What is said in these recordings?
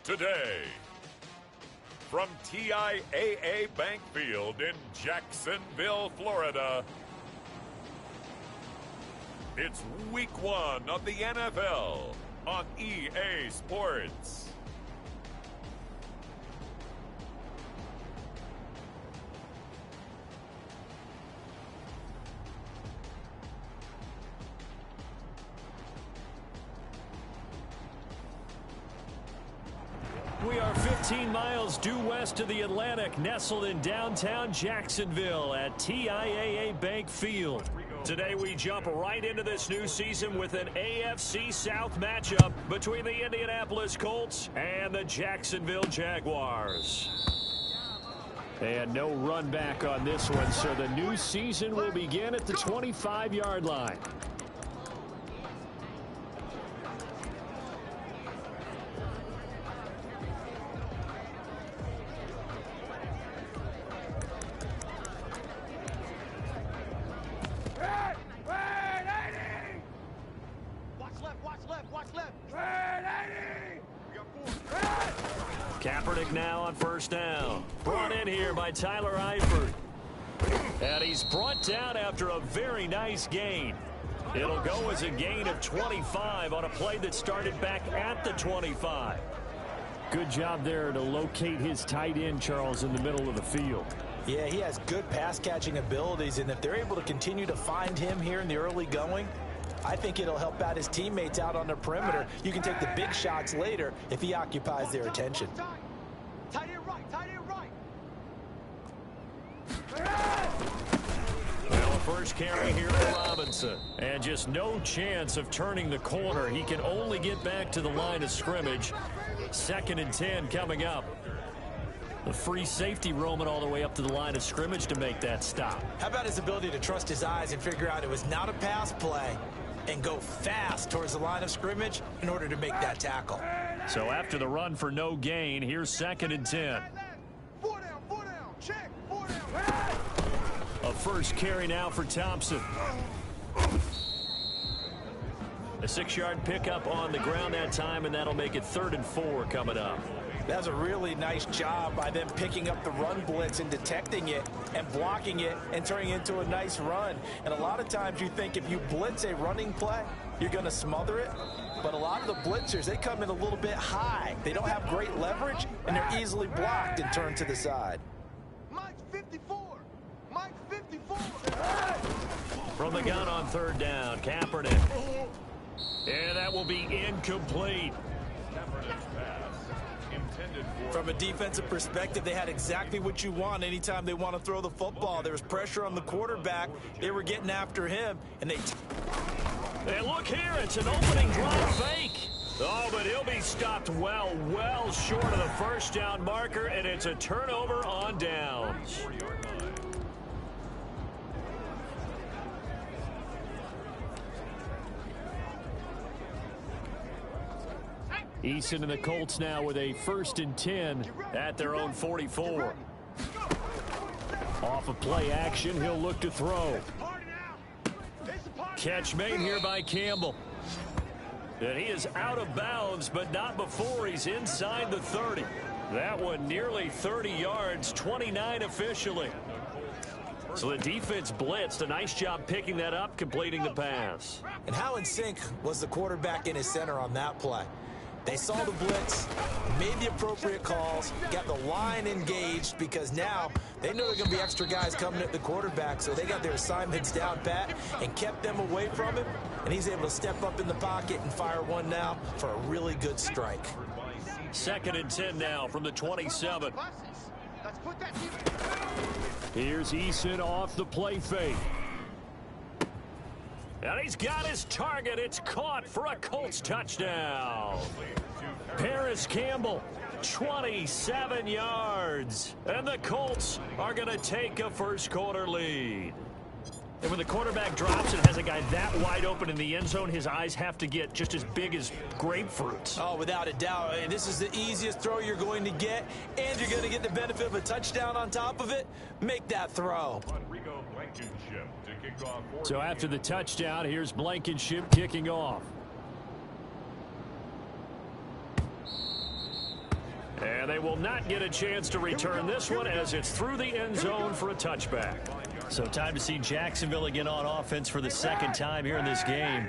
today. From TIAA Bank Field in Jacksonville, Florida, it's Week 1 of the NFL on EA Sports. We are 15 miles due west of the Atlantic, nestled in downtown Jacksonville at TIAA Bank Field. Today we jump right into this new season with an AFC South matchup between the Indianapolis Colts and the Jacksonville Jaguars. And no run back on this one, so the new season will begin at the 25-yard line. Kaepernick now on first down. Brought in here by Tyler Eifert. And he's brought down after a very nice gain. It'll go as a gain of 25 on a play that started back at the 25. Good job there to locate his tight end, Charles, in the middle of the field. Yeah, he has good pass-catching abilities, and if they're able to continue to find him here in the early going, I think it'll help out his teammates out on the perimeter. You can take the big shots later if he occupies their attention. Tight end right, tight end right. Well, first carry here for Robinson. And just no chance of turning the corner. He can only get back to the line of scrimmage. 2nd and 10 coming up. The free safety roaming all the way up to the line of scrimmage to make that stop. How about his ability to trust his eyes and figure out it was not a pass play and go fast towards the line of scrimmage in order to make that tackle. So after the run for no gain, here's 2nd and 10. 4 down, check, 4 down. A first carry now for Thompson. A 6-yard pickup on the ground that time, and that'll make it 3rd and 4 coming up. That was a really nice job by them picking up the run blitz and detecting it and blocking it and turning it into a nice run. And a lot of times you think if you blitz a running play, you're going to smother it. But a lot of the blitzers, they come in a little bit high. They don't have great leverage, and they're easily blocked and turned to the side. Mike 54. Mike 54. From the gun on 3rd down, Kaepernick. And that will be incomplete. From a defensive perspective, they had exactly what you want anytime they want to throw the football. There was pressure on the quarterback. They were getting after him, and And look here, it's an opening drive fake. Oh, but he'll be stopped well short of the first down marker, and it's a turnover on downs. Eason and the Colts now with a 1st and 10 at their own 44. Off of play action, he'll look to throw. Catch made here by Campbell. And he is out of bounds, but not before he's inside the 30. That one nearly 30 yards, 29 officially. So the defense blitzed. A nice job picking that up, completing the pass. And how in sync was the quarterback in his center on that play? They saw the blitz, made the appropriate calls, got the line engaged because now they know there are going to be extra guys coming at the quarterback, so they got their assignments down pat and kept them away from him, and he's able to step up in the pocket and fire one now for a really good strike. 2nd and 10 now from the 27. Here's Eason off the play fake. And he's got his target. It's caught for a Colts touchdown. Paris Campbell, 27 yards. And the Colts are going to take a first-quarter lead. And when the quarterback drops and has a guy that wide open in the end zone, his eyes have to get just as big as grapefruits. Oh, without a doubt. This is the easiest throw you're going to get, and you're going to get the benefit of a touchdown on top of it. Make that throw. So after the touchdown, here's Blankenship kicking off. And they will not get a chance to return this one as it's through the end zone for a touchback. So time to see Jacksonville again on offense for the second time here in this game.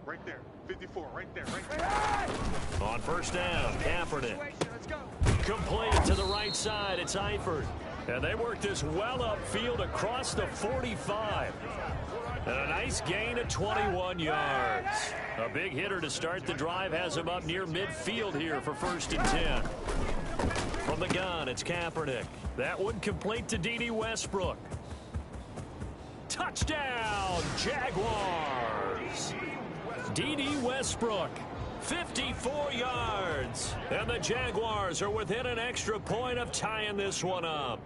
Right there, 54, right there, right there. On first down, Kaepernick. Complete to the right side, it's Eifert. And they work this well upfield across the 45. And a nice gain of 21 yards. A big hitter to start the drive has him up near midfield here for 1st and 10. From the gun, it's Kaepernick. That one complete to D.D. Westbrook. Touchdown, Jaguars. D.D. Westbrook, 54 yards. And the Jaguars are within an extra point of tying this one up.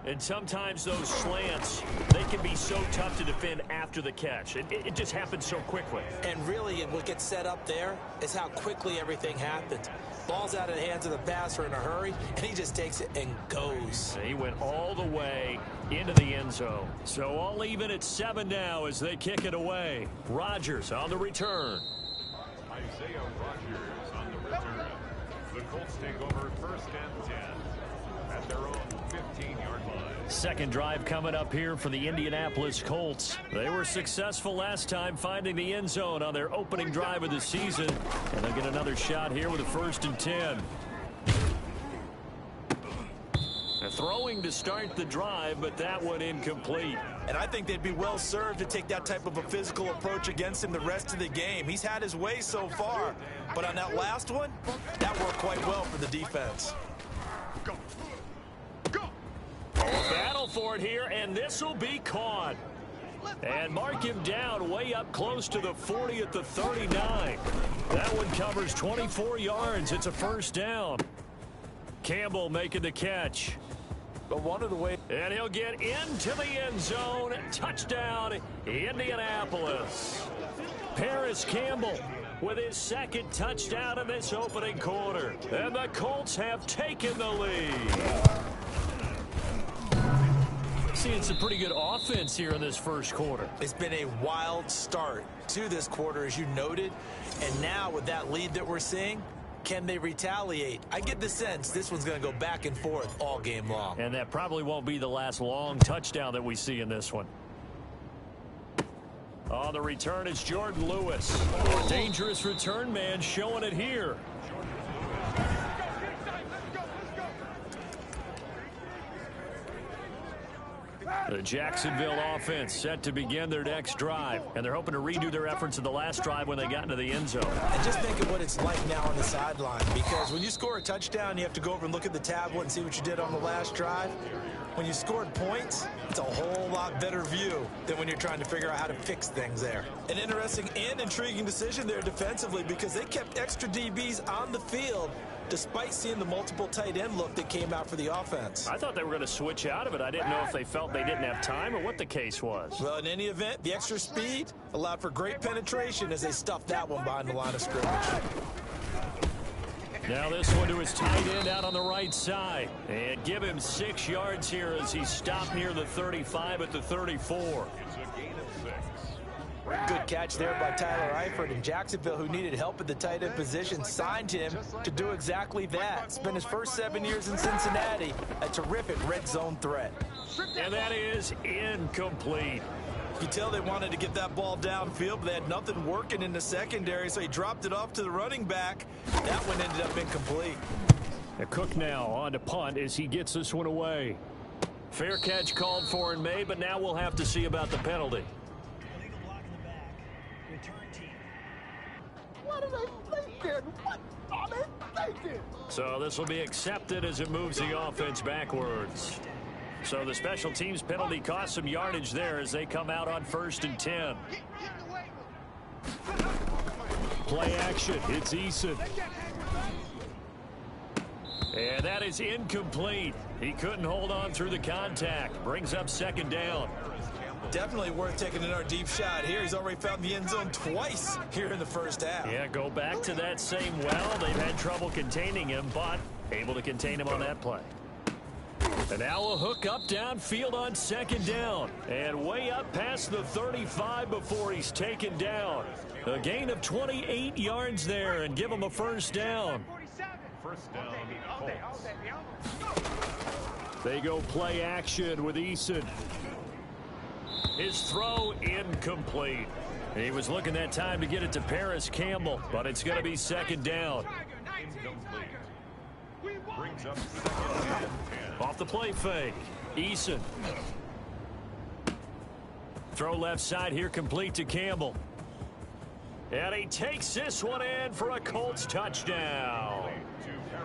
And sometimes those slants, they can be so tough to defend after the catch. It just happens so quickly. And really, what gets set up there is how quickly everything happens. Ball's out of the hands of the passer in a hurry, and he just takes it and goes. He went all the way into the end zone. So all even at 7 now as they kick it away. Rodgers on the return. Isaiah Rodgers on the return. The Colts take over 1st and 10 at their own 15-yard line. Second drive coming up here for the Indianapolis Colts. They were successful last time finding the end zone on their opening drive of the season. And they'll get another shot here with a 1st and 10. Throwing to start the drive, but that one incomplete. And I think they'd be well served to take that type of a physical approach against him the rest of the game. He's had his way so far, but on that last one, that worked quite well for the defense. Go. Go. A battle for it here, and this will be caught. And mark him down way up close to the 40 at the 39. That one covers 24 yards. It's a 1st down. Campbell making the catch. But one of the ways... And he'll get into the end zone. Touchdown, Indianapolis. Paris Campbell with his 2nd touchdown in this opening quarter. And the Colts have taken the lead. Seeing some pretty good offense here in this 1st quarter. It's been a wild start to this quarter, as you noted. And now with that lead that we're seeing, can they retaliate? I get the sense this one's going to go back and forth all game long. And that probably won't be the last long touchdown that we see in this one. On the return, it's Jordan Lewis. Dangerous return man showing it here. The Jacksonville offense set to begin their next drive, and they're hoping to redo their efforts in the last drive when they got into the end zone. And just think of what it's like now on the sideline, because when you score a touchdown, you have to go over and look at the tablet and see what you did on the last drive. When you scored points, it's a whole lot better view than when you're trying to figure out how to fix things there. An interesting and intriguing decision there defensively, because they kept extra DBs on the field despite seeing the multiple tight end look that came out for the offense. I thought they were going to switch out of it. I didn't know if they felt they didn't have time or what the case was. Well, in any event, the extra speed allowed for great penetration as they stuffed that one behind the line of scrimmage. Now this one to his tight end out on the right side. And give him 6 yards here as he stopped near the 35 at the 34. It's a gain of 6. Good catch there by Tyler Eifert, and Jacksonville, who needed help at the tight end position, signed him to do exactly that. Spent his first 7 years in Cincinnati, a terrific red zone threat. And that is incomplete. You can tell they wanted to get that ball downfield, but they had nothing working in the secondary, so he dropped it off to the running back. That one ended up incomplete. Cook now on to punt as he gets this one away. Fair catch called for and made, but now we'll have to see about the penalty. What are they thinking? What are they thinking? So this will be accepted as it moves the offense backwards. So the special teams penalty cost some yardage there as they come out on 1st and 10. Play action. It's Eason. And that is incomplete. He couldn't hold on through the contact. Brings up 2nd down. Definitely worth taking another deep shot here. He's already found the end zone twice here in the first half. Yeah, go back to that same well. They've had trouble containing him, but able to contain him on that play. And now a hook up downfield on second down. And way up past the 35 before he's taken down. A gain of 28 yards there and give him a first down. First down, Colts. They go play action with Eason. His throw incomplete. He was looking that time to get it to Paris Campbell, but it's going to be second down. Incomplete. Brings up second and 10. Off the play fake. Eason. Throw left side here complete to Campbell. And he takes this one in for a Colts touchdown.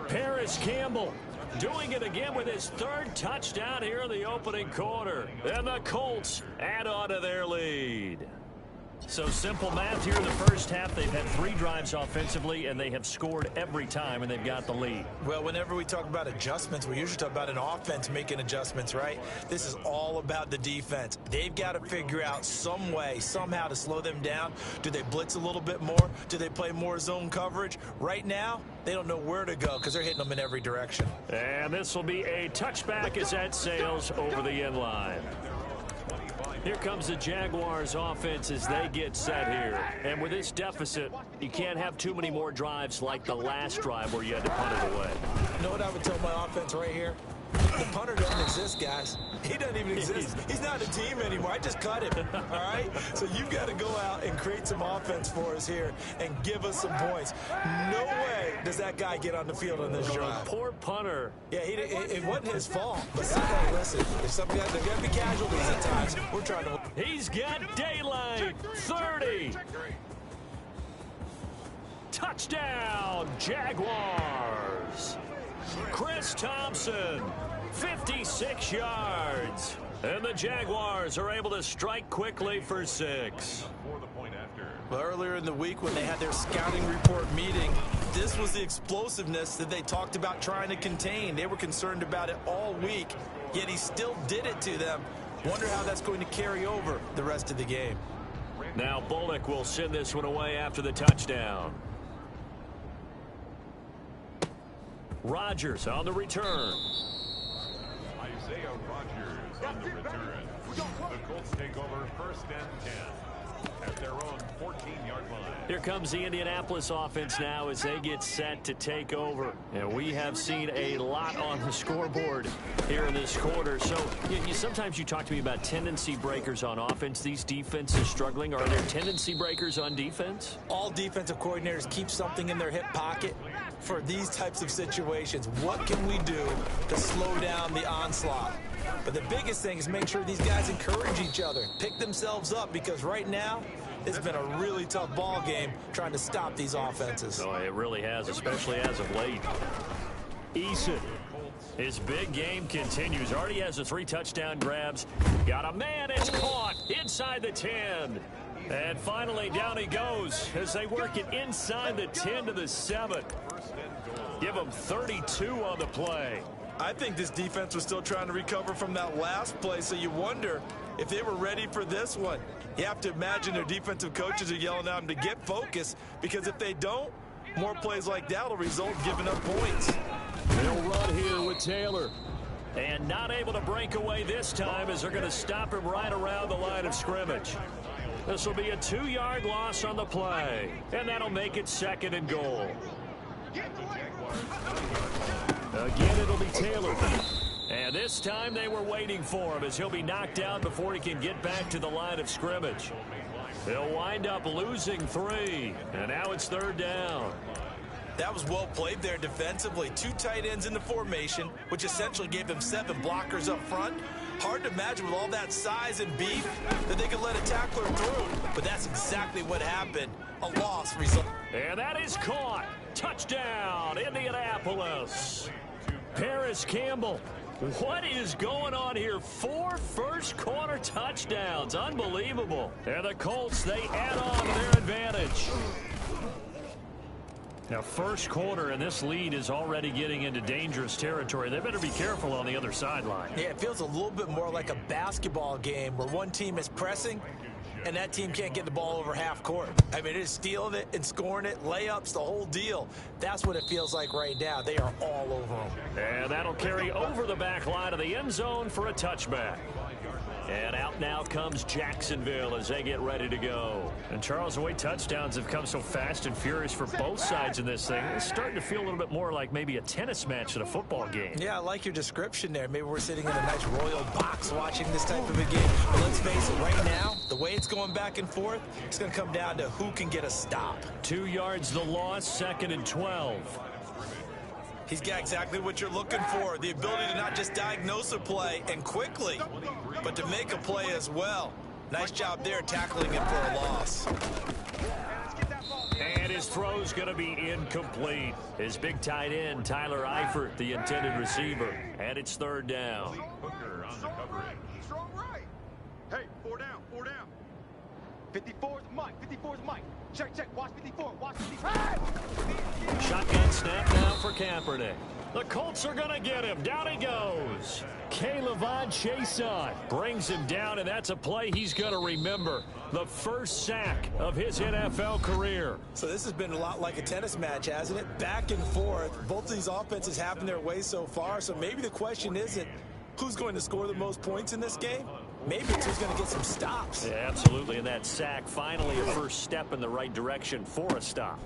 Paris Campbell doing it again with his third touchdown here in the opening quarter. And the Colts add on to their lead. So simple math here in the first half. They've had 3 drives offensively, and they have scored every time, and they've got the lead. Well, whenever we talk about adjustments, we usually talk about an offense making adjustments, right? This is all about the defense. They've got to figure out some way, somehow to slow them down. Do they blitz a little bit more? Do they play more zone coverage? Right now, they don't know where to go because they're hitting them in every direction. And this will be a touchback as that sails over the end line. Here comes the Jaguars offense as they get set here. And with this deficit, you can't have too many more drives like the last drive where you had to punt it away. You know what I would tell my offense right here? The punter doesn't exist, guys. He doesn't even exist. He's not a team anymore. I just cut him, all right? So you've got to go out and create some offense for us here and give us some points. No way does that guy get on the field on this drive. Poor punter. Yeah, it wasn't his fault. But hey, listen, there's got to be casualties at times. We're trying to... He's got daylight. 30. Touchdown, Jaguars. Chris Thompson, 56 yards. And the Jaguars are able to strike quickly for 6. For the point after. Well, earlier in the week when they had their scouting report meeting, this was the explosiveness that they talked about trying to contain. They were concerned about it all week, yet he still did it to them. Wonder how that's going to carry over the rest of the game. Now Bullock will send this one away after the touchdown. Rodgers on the return. Isaiah Rodgers on the return. The Colts take over first and 10 at their own 14-yard line. Here comes the Indianapolis offense now as they get set to take over. And we have seen a lot on the scoreboard here in this quarter. So sometimes you talk to me about tendency breakers on offense. These defenses struggling. Are there tendency breakers on defense? All defensive coordinators keep something in their hip pocket for these types of situations. What can we do to slow down the onslaught? But the biggest thing is make sure these guys encourage each other, pick themselves up, because right now it's been a really tough ball game trying to stop these offenses. Oh, it really has, especially as of late. Eason, his big game continues. Already has the 3 touchdown grabs. Got a man, it's caught inside the 10. And finally down he goes as they work it inside the 10 to the 7. Give him 32 on the play. I think this defense was still trying to recover from that last play, so you wonder if they were ready for this one. You have to imagine their defensive coaches are yelling at them to get focused, because if they don't, more plays like that will result in giving up points. They'll run here with Taylor. And not able to break away this time as they're going to stop him right around the line of scrimmage. This will be a 2-yard loss on the play. And that'll make it 2nd and goal. Again, it'll be Taylor. And this time they were waiting for him as he'll be knocked down before he can get back to the line of scrimmage. They'll wind up losing 3. And now it's 3rd down. That was well played there defensively. 2 tight ends in the formation, which essentially gave them 7 blockers up front. Hard to imagine with all that size and beef that they could let a tackler through. But that's exactly what happened. A loss result. And that is caught. Touchdown, Indianapolis. Paris Campbell. What is going on here? 4 first-quarter touchdowns. Unbelievable. And the Colts, they add on to their advantage. Now, first quarter, and this lead is already getting into dangerous territory. They better be careful on the other sideline. Yeah, it feels a little bit more like a basketball game where one team is pressing and that team can't get the ball over half court. I mean, it is stealing it and scoring it, layups, the whole deal. That's what it feels like right now. They are all over them. And that'll carry over the back line of the end zone for a touchback. And out now comes Jacksonville as they get ready to go. And Charles, the way touchdowns have come so fast and furious for both sides in this thing, it's starting to feel a little bit more like maybe a tennis match than a football game. Yeah, I like your description there. Maybe we're sitting in a nice royal box watching this type of a game. But let's face it, right now, the way it's going back and forth, it's going to come down to who can get a stop. 2 yards the loss, 2nd and 12. He's got exactly what you're looking for, the ability to not just diagnose a play and quickly, but to make a play as well. Nice job there tackling it for a loss. And his throw's going to be incomplete. His big tight end, Tyler Eifert, the intended receiver. And it's 3rd down. Hooker on the coverage. Strong right. Hey, 4 down, 4 down. 54's Mike, 54's Mike. Check, check, watch 54, watch 54. Shotgun snap now for Kaepernick. The Colts are going to get him. Down he goes. K'Lavon Chaisson brings him down, and that's a play he's going to remember. The first sack of his NFL career. So this has been a lot like a tennis match, hasn't it? Back and forth. Both of these offenses having their way so far, so maybe the question isn't who's going to score the most points in this game. Maybe it's who's going to get some stops. Yeah, absolutely, and that sack finally a first step in the right direction for a stop.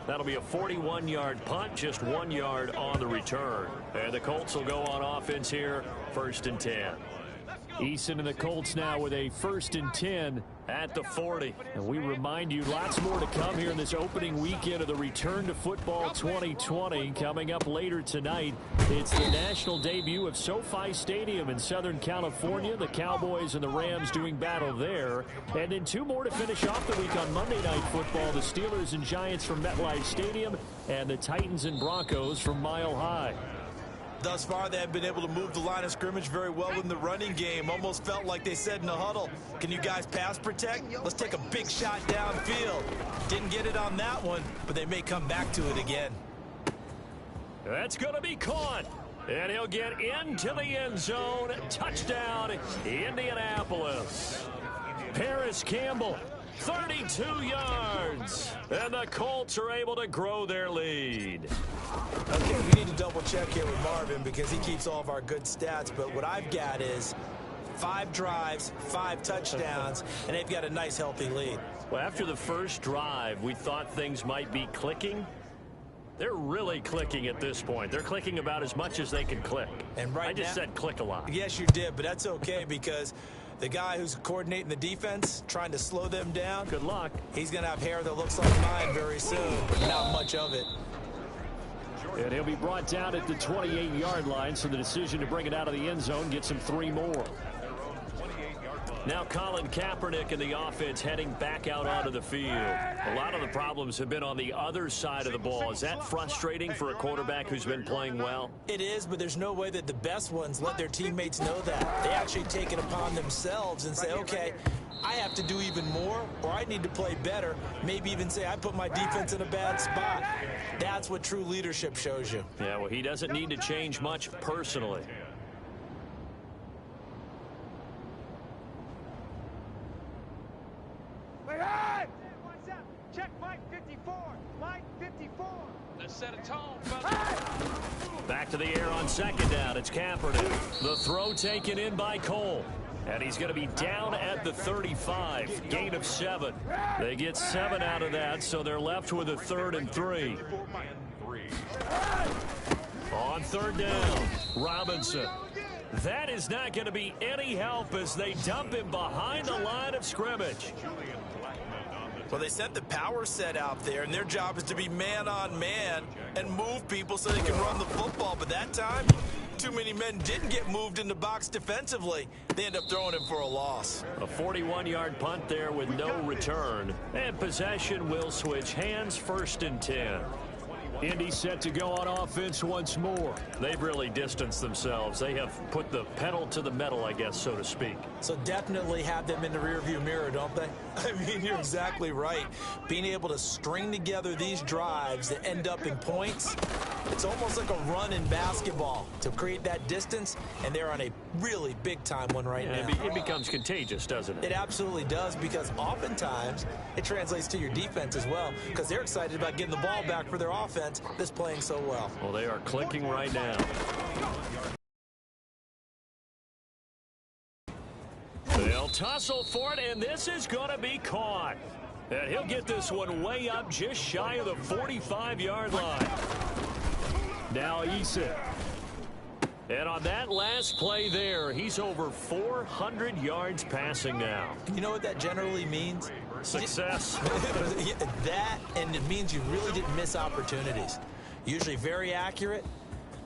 That'll be a 41-yard punt, just 1 yard on the return. And the Colts will go on offense here, 1st and 10. Eason and the Colts now with a 1st and 10 at the 40. And we remind you, lots more to come here in this opening weekend of the Return to Football 2020. Coming up later tonight, it's the national debut of SoFi Stadium in Southern California. The Cowboys and the Rams doing battle there. And then 2 more to finish off the week on Monday Night Football. The Steelers and Giants from MetLife Stadium and the Titans and Broncos from Mile High. Thus far, they have been able to move the line of scrimmage very well in the running game. Almost felt like they said in the huddle, can you guys pass protect? Let's take a big shot downfield. Didn't get it on that one, but they may come back to it again. That's going to be caught. And he'll get into the end zone. Touchdown, Indianapolis. Paris Campbell, 32 yards. And the Colts are able to grow their lead. Okay, we need to double check here with Marvin because he keeps all of our good stats. But what I've got is 5 drives, 5 touchdowns, and they've got a nice, healthy lead. Well, after the first drive, we thought things might be clicking. They're really clicking at this point. They're clicking about as much as they can click. And right I just now, said click a lot. Yes, you did, but that's okay because the guy who's coordinating the defense, trying to slow them down, Good luck. he's going to have hair that looks like mine very soon. Not much of it. And he'll be brought down at the 28-yard line, so the decision to bring it out of the end zone gets him 3 more. Now Colin Kaepernick and the offense heading back out onto the field. A lot of the problems have been on the other side of the ball. Is that frustrating for a quarterback who's been playing well? It is, but there's no way that the best ones let their teammates know that. They actually take it upon themselves and say, okay, I have to do even more, or I need to play better. Maybe even say I put my defense in a bad spot. That's what true leadership shows you. Yeah, well, he doesn't need to change much personally. Hey! What's up? Check Mike 54. Mike 54. Let's set a tone, fellas. Back to the air on 2nd down. It's Kaepernick. The throw taken in by Cole. And he's going to be down at the 35. Gain of 7. They get 7 out of that, so they're left with a 3rd and 3. On 3rd down, Robinson. That is not going to be any help as they dump him behind the line of scrimmage. Well, they sent the power set out there, and their job is to be man-on-man and move people so they can run the football. But that time, too many men didn't get moved in the box defensively. They end up throwing him for a loss. A 41-yard punt there with no return. And possession will switch hands, 1st and 10. Indy set to go on offense once more. They've really distanced themselves. They have put the pedal to the metal, I guess, so to speak. So definitely have them in the rearview mirror, don't they? I mean, you're exactly right. Being able to string together these drives that end up in points, it's almost like a run in basketball to create that distance, and they're on a really big-time one right now. It becomes contagious, doesn't it? It absolutely does, because oftentimes it translates to your defense as well, because they're excited about getting the ball back for their offense that's playing so well. Well, they are clicking right now. They'll tussle for it, and this is going to be caught. And he'll get this one way up just shy of the 45-yard line. Now Eason. And on that last play there, he's over 400 yards passing now. You know what that generally means? Success. That, and it means you really didn't miss opportunities. Usually very accurate.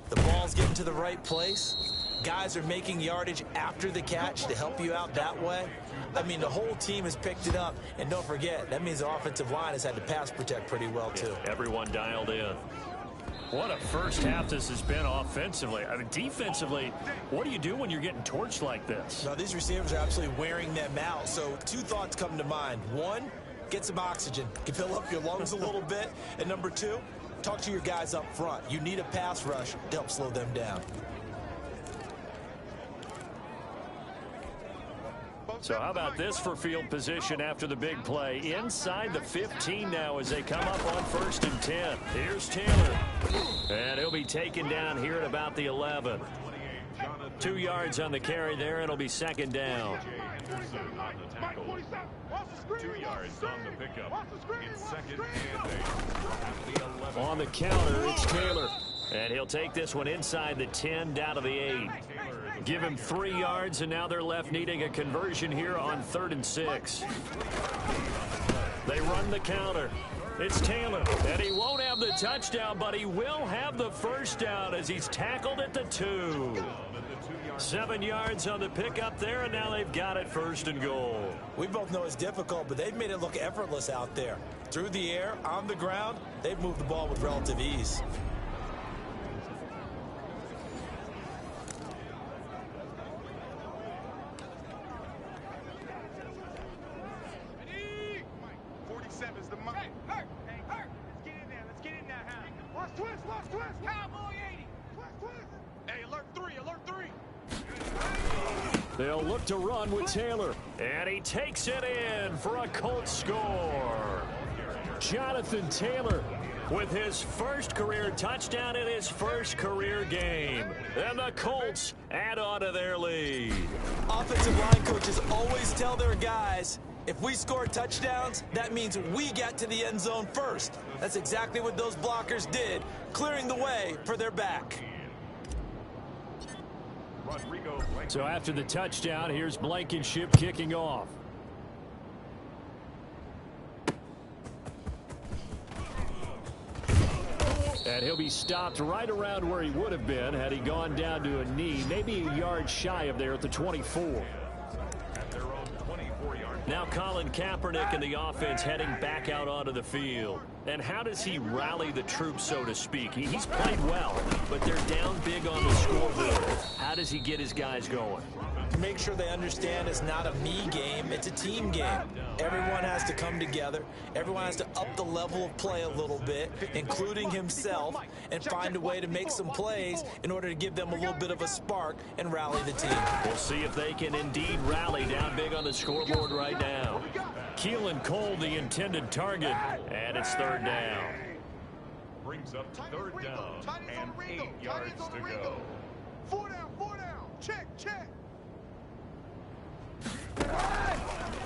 The ball's getting to the right place. Guys are making yardage after the catch to help you out that way. I mean, the whole team has picked it up. And don't forget, that means the offensive line has had to pass protect pretty well, too. Everyone dialed in. What a first half this has been offensively. I mean, defensively, what do you do when you're getting torched like this? Now, these receivers are absolutely wearing them out. So two thoughts come to mind. One, get some oxygen. Can fill up your lungs a little bit. And number two, talk to your guys up front. You need a pass rush to help slow them down. So how about this for field position after the big play? Inside the 15 now as they come up on 1st and 10. Here's Taylor. And he'll be taken down here at about the 11. 2 yards on the carry there. It'll be 2nd down. 2 yards on the pickup. It's 2nd and 8. On the counter, it's Taylor. And he'll take this one inside the 10 down to the 8. Give him 3 yards, and now they're left needing a conversion here on 3rd and 6. They run the counter. It's Taylor, and he won't have the touchdown, but he will have the first down as he's tackled at the 2. 7 yards on the pickup there, and now they've got it 1st and goal. We both know it's difficult, but they've made it look effortless out there. Through the air, on the ground, they've moved the ball with relative ease. They'll look to run with Taylor. And he takes it in for a Colts score. Jonathan Taylor with his first career touchdown in his first career game. And the Colts add on to their lead. Offensive line coaches always tell their guys, if we score touchdowns, that means we get to the end zone first. That's exactly what those blockers did, clearing the way for their back. So after the touchdown, here's Blankenship kicking off. And he'll be stopped right around where he would have been had he gone down to a knee, maybe a yard shy of there at the 24. Now Colin Kaepernick and the offense heading back out onto the field. And how does he rally the troops, so to speak? He's played well, but they're down big on the scoreboard. How does he get his guys going? Make sure they understand it's not a me game, it's a team game. Everyone has to come together. Everyone has to up the level of play a little bit, including himself, and find a way to make some plays in order to give them a little bit of a spark and rally the team. We'll see if they can indeed rally down big on the scoreboard right now. Keelan Cole, the intended target, and it's 3rd down. Brings up 3rd down and 8 yards to go. 4 down, check.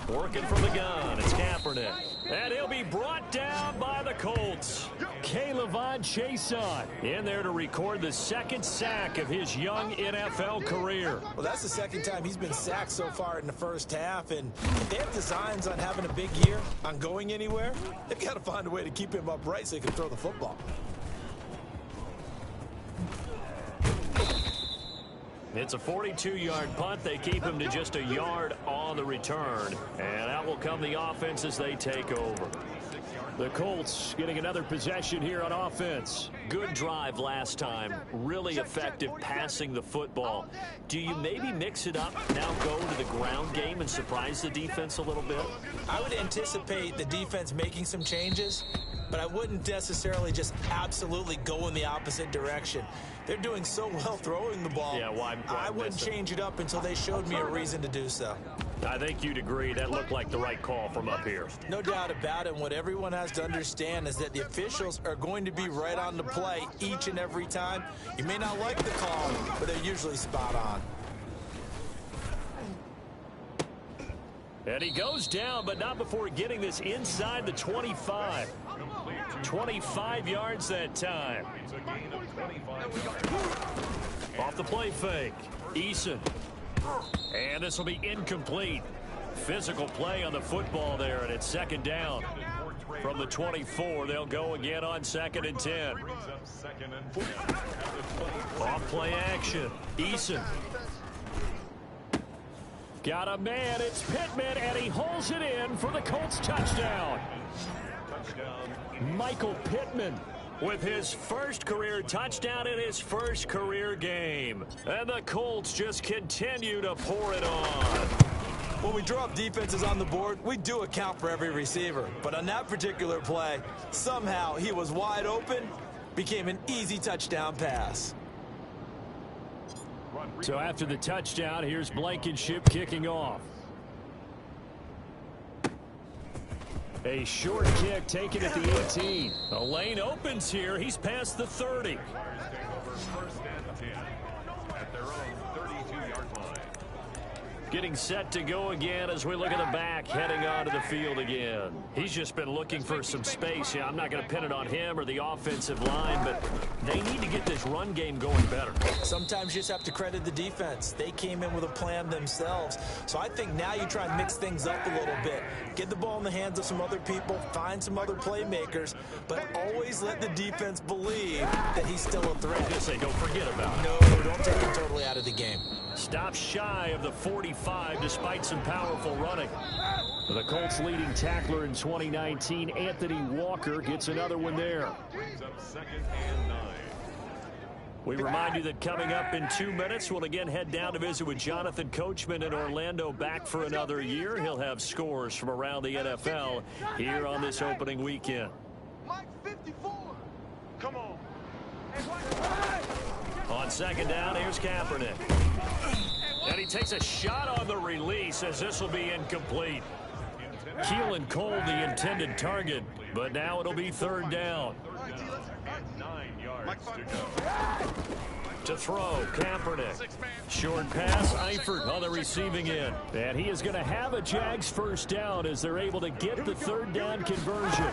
Working from the gun, it's Kaepernick. And he'll be brought down by the Colts. K'Lavon Chaisson in there to record the 2nd sack of his young NFL career. Well, that's the 2nd time he's been sacked so far in the first half, and if they have designs on having a big year, on going anywhere, they've got to find a way to keep him upright so he can throw the football. It's a 42-yard punt. They keep him to just a yard on the return. And out will come the offense as they take over. The Colts getting another possession here on offense. Good drive last time. Really effective passing the football. Do you maybe mix it up, now go to the ground game and surprise the defense a little bit? I would anticipate the defense making some changes, but I wouldn't necessarily just absolutely go in the opposite direction. They're doing so well throwing the ball. Yeah, why I wouldn't change it up until they showed me a reason to do so. I think you'd agree that looked like the right call from up here. No doubt about it. And what everyone has to understand is that the officials are going to be right on the play each and every time. You may not like the call, but they're usually spot on. And he goes down, but not before getting this inside the 25. 25 yards that time. Off the play fake. Eason. And this will be incomplete. Physical play on the football there, and it's second down. From the 24, they'll go again on 2nd and 10. Off play action. Eason. Got a man. It's Pittman, and he holds it in for the Colts touchdown. Michael Pittman with his first career touchdown in his first career game. And the Colts just continue to pour it on. When we draw up defenses on the board, we do account for every receiver. But on that particular play, somehow he was wide open, became an easy touchdown pass. So after the touchdown, here's Blankenship kicking off. A short kick taken at the 18. A lane opens here. He's past the 30. Getting set to go again as we look at the back heading onto the field again. He's just been looking for some space. Yeah, I'm not going to pin it on him or the offensive line, but they need to get this run game going better. Sometimes you just have to credit the defense. They came in with a plan themselves. So I think now you try and mix things up a little bit. Get the ball in the hands of some other people, find some other playmakers, but always let the defense believe that he's still a threat. Just say, don't forget about it. No, don't take him totally out of the game. Stop shy of the 45 despite some powerful running. The Colts leading tackler in 2019, Anthony Walker, gets another one there. We remind you that coming up in 2 minutes, we'll again head down to visit with Jonathan Coachman in Orlando, back for another year. He'll have scores from around the NFL here on this opening weekend. Mike 54. Come on. On 2nd down, here's Kaepernick. And he takes a shot on the release as this will be incomplete. Keelan Cole, the intended target, but now it'll be 3rd down. 9 yards to go. To throw, Kaepernick. Short pass, Eifert on the receiving end. And he is going to have a Jags 1st down as they're able to get the 3rd down conversion.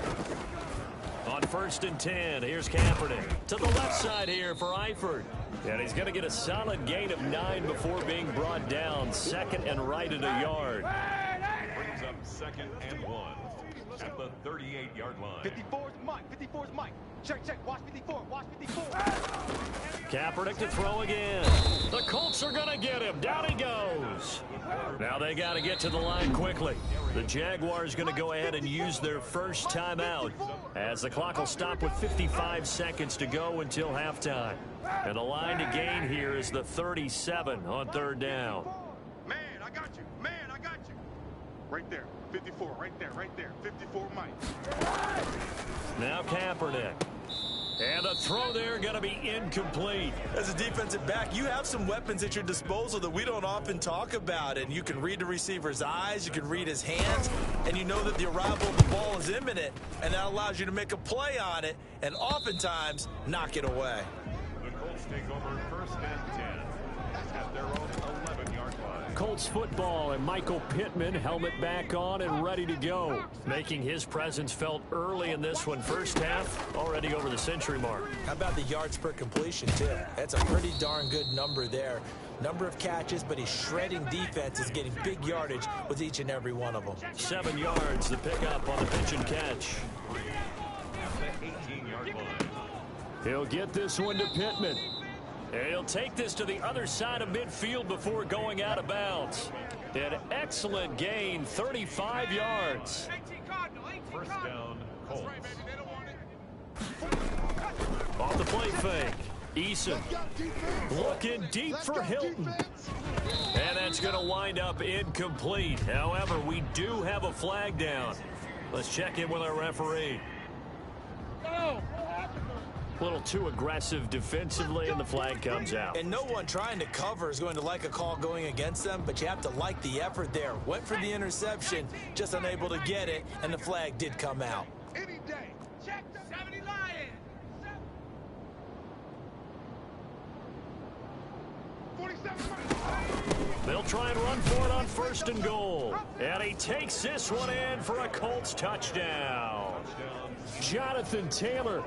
On 1st and 10, here's Kaepernick. To the left side here for Eifert. And he's going to get a solid gain of 9 before being brought down. 2nd and right at a yard. Brings up 2nd and 1 at the 38-yard line. 54's Mike. 54's Mike. Check. Watch 54. Watch 54. Kaepernick to throw again. The Colts are going to get him. Down he goes. Now they got to get to the line quickly. The Jaguars going to go ahead and use their first timeout as the clock will stop with 55 seconds to go until halftime. And the line to gain here is the 37 on 3rd down. Man, I got you. Man, I got you. Right there. 54. Right there. 54 Mike. Now Kaepernick. And the throw there going to be incomplete. As a defensive back, you have some weapons at your disposal that we don't often talk about. And you can read the receiver's eyes, you can read his hands, and you know that the arrival of the ball is imminent. And that allows you to make a play on it and oftentimes knock it away. The Colts take over 1st and 10 at their own 11-yard line. Colts football and Michael Pittman, helmet back on and ready to go. Making his presence felt early in this one. 1st half, already over the century mark. How about the yards per completion, too? That's a pretty darn good number there. Number of catches, but he's shredding defenses, getting big yardage with each and every one of them. 7 yards, the pickup on the pitch and catch. At the 18-yard line. He'll get this one to Pittman. And he'll take this to the other side of midfield before going out of bounds. An excellent gain, 35 yards. First down, Colts. Off the play fake. Eason looking deep for Hilton. And that's going to wind up incomplete. However, we do have a flag down. Let's check in with our referee. A little too aggressive defensively, and the flag comes out. And no one trying to cover is going to like a call going against them, but you have to like the effort there. Went for the interception, just unable to get it, and the flag did come out. Any day. Check the 70 Lions. 47. They'll try and run for it on first and goal. And he takes this one in for a Colts touchdown. Jonathan Taylor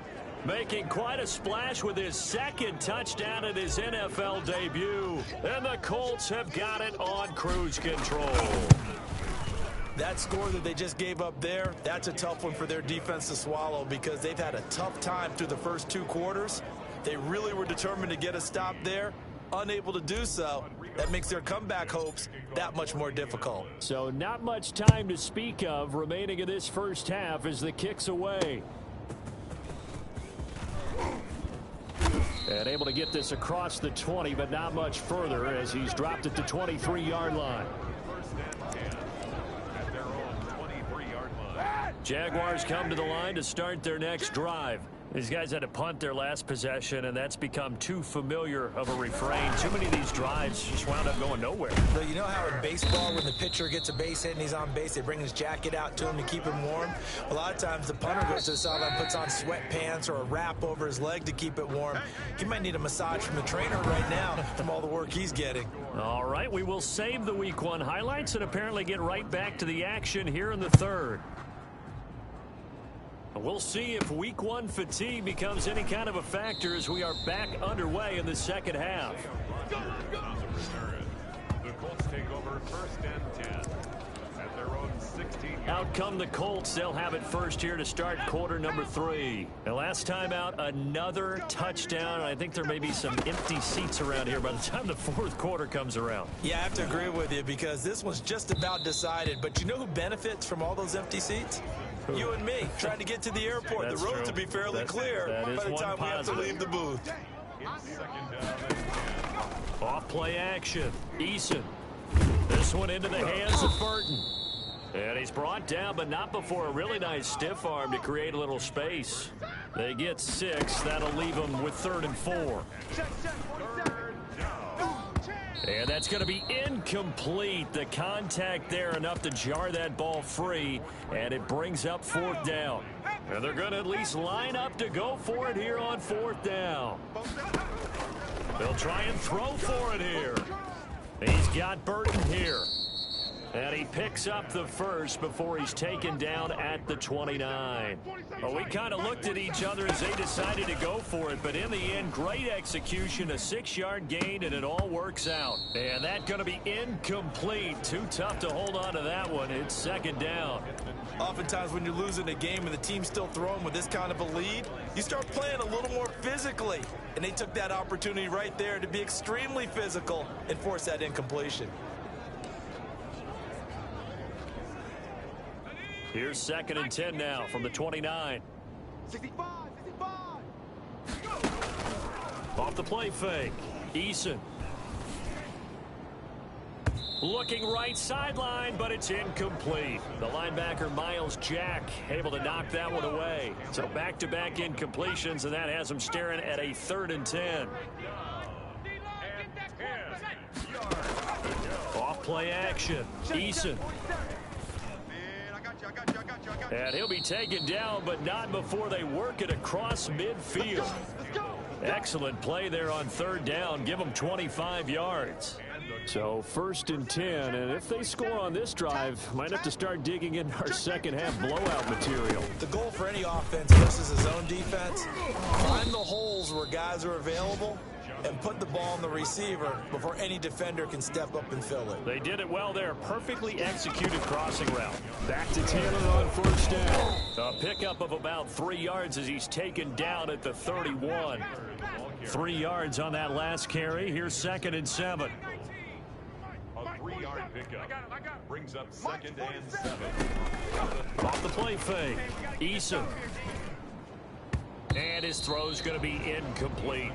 making quite a splash with his second touchdown at his NFL debut. And the Colts have got it on cruise control. That score that they just gave up there, that's a tough one for their defense to swallow because they've had a tough time through the first 2 quarters. They really were determined to get a stop there. Unable to do so, that makes their comeback hopes that much more difficult. So not much time to speak of remaining in this first half as the kick's away. And able to get this across the 20, but not much further as he's dropped at the 23-yard line. First and 10 at their own 23-yard line. Jaguars come to the line to start their next drive. These guys had to punt their last possession, and that's become too familiar of a refrain. Too many of these drives just wound up going nowhere. So you know how in baseball, when the pitcher gets a base hit and he's on base, they bring his jacket out to him to keep him warm? A lot of times the punter goes to the sideline, puts on sweatpants or a wrap over his leg to keep it warm. He might need a massage from the trainer right now from all the work he's getting. All right, we will save the Week 1 highlights and apparently get right back to the action here in the third. We'll see if Week 1 fatigue becomes any kind of a factor as we are back underway in the second half. On the return, the Colts take over first and 10 at their own 16-yard. Out come the Colts. They'll have it first here to start quarter number 3. The last time out, another touchdown. I think there may be some empty seats around here by the time the fourth quarter comes around. Yeah, I have to agree with you because this one's just about decided. But you know who benefits from all those empty seats? You and me, trying to get to the airport. That's the road true. to be fairly clear that by the is time one we have to positive. leave the booth. It's second down and 10. Off play action. Eason. This one into the hands of Burton. And he's brought down, but not before a really nice stiff arm to create a little space. They get 6. That'll leave them with 3rd and 4. And that's going to be incomplete. The contact there enough to jar that ball free, and it brings up 4th down. And they're going to at least line up to go for it here on 4th down. They'll try and throw for it here. He's got Burton here. And he picks up the first before he's taken down at the 29. Well, we kind of looked at each other as they decided to go for it, but in the end, great execution, a 6-yard gain, and it all works out. And that's going to be incomplete. Too tough to hold on to that one. It's second down. Oftentimes when you're losing a game and the team's still throwing with this kind of a lead, you start playing a little more physically. And they took that opportunity right there to be extremely physical and force that incompletion. Here's 2nd and 10 now from the 29. 65, 65. Off the play fake. Eason. Looking right sideline, but it's incomplete. The linebacker, Miles Jack, able to knock that one away. So back-to-back incompletions, and that has them staring at a 3rd and 10. Off play action. Eason. And he'll be taken down, but not before they work it across midfield. Excellent play there on 3rd down. Give them 25 yards. So 1st and 10, and if they score on this drive, might have to start digging in our second half blowout material. The goal for any offense versus his own defense, find the holes where guys are available and put the ball on the receiver before any defender can step up and fill it. They did it well there. Perfectly executed crossing route. Back to Taylor on 1st down. A pickup of about 3 yards as he's taken down at the 31. 3 yards on that last carry. Here's 2nd and 7. A 3-yard pickup brings up 2nd and 7. Off the play fake. Eason. And his throw's going to be incomplete.